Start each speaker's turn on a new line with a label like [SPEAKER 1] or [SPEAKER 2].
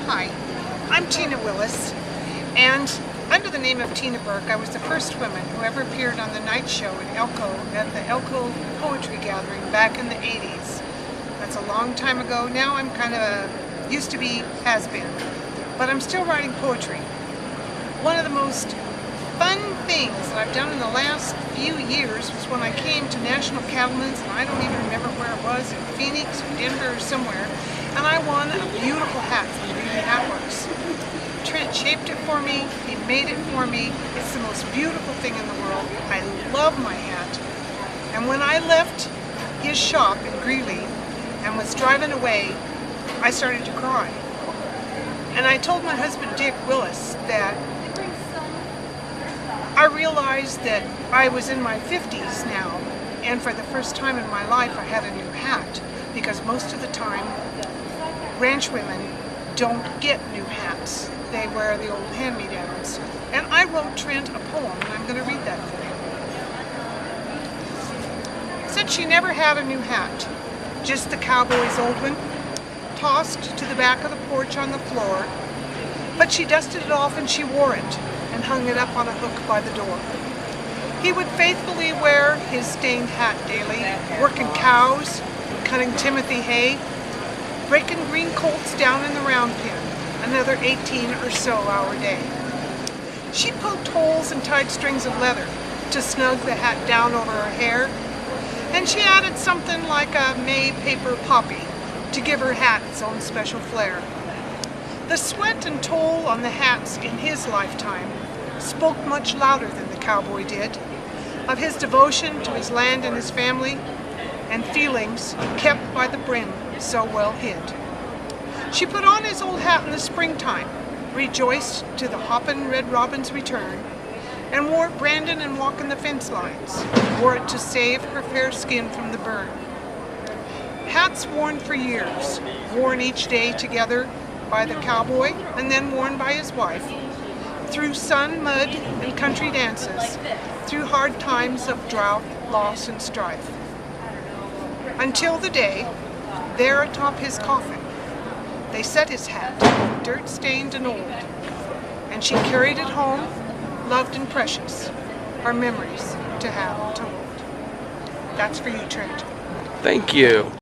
[SPEAKER 1] Hi, I'm Tina Willis, and under the name of Tina Burke, I was the first woman who ever appeared on the night show in Elko at the Elko Poetry Gathering back in the 80s. That's a long time ago. Now I'm kind of a used-to-be has-been, but I'm still writing poetry. One of the most fun things that I've done in the last few years was when I came to National Cattlemen's, and I don't even remember where it was, in Phoenix or Denver or somewhere, and I won a beautiful hat from Greeley Hat Works. Trent shaped it for me, he made it for me. It's the most beautiful thing in the world. I love my hat. And when I left his shop in Greeley and was driving away, I started to cry. And I told my husband Dick Willis that I realized that I was in my 50s now, and for the first time in my life I had a new hat, because most of the time ranch women don't get new hats. They wear the old hand-me-downs. And I wrote Trent a poem, and I'm going to read that for him. Said she never had a new hat, just the cowboy's old one, tossed to the back of the porch on the floor, but she dusted it off and she wore it and hung it up on a hook by the door. He would faithfully wear his stained hat daily, working cows, cutting Timothy hay, breaking green colts down in the round pen, another 18 or so hour day. She poked holes and tied strings of leather to snug the hat down over her hair, and she added something like a May paper poppy to give her hat its own special flair. The sweat and toll on the hats in his lifetime spoke much louder than the cowboy did, of his devotion to his land and his family, and feelings kept by the brim so well hid. She put on his old hat in the springtime, rejoiced to the hoppin' red robin's return, and wore it branding and walking the fence lines, wore it to save her fair skin from the burn. Hats worn for years, worn each day together by the cowboy and then worn by his wife, through sun, mud, and country dances, through hard times of drought, loss, and strife. Until the day, there atop his coffin, they set his hat, dirt-stained and old, and she carried it home, loved and precious, our memories to have told. That's for you, Trent.
[SPEAKER 2] Thank you.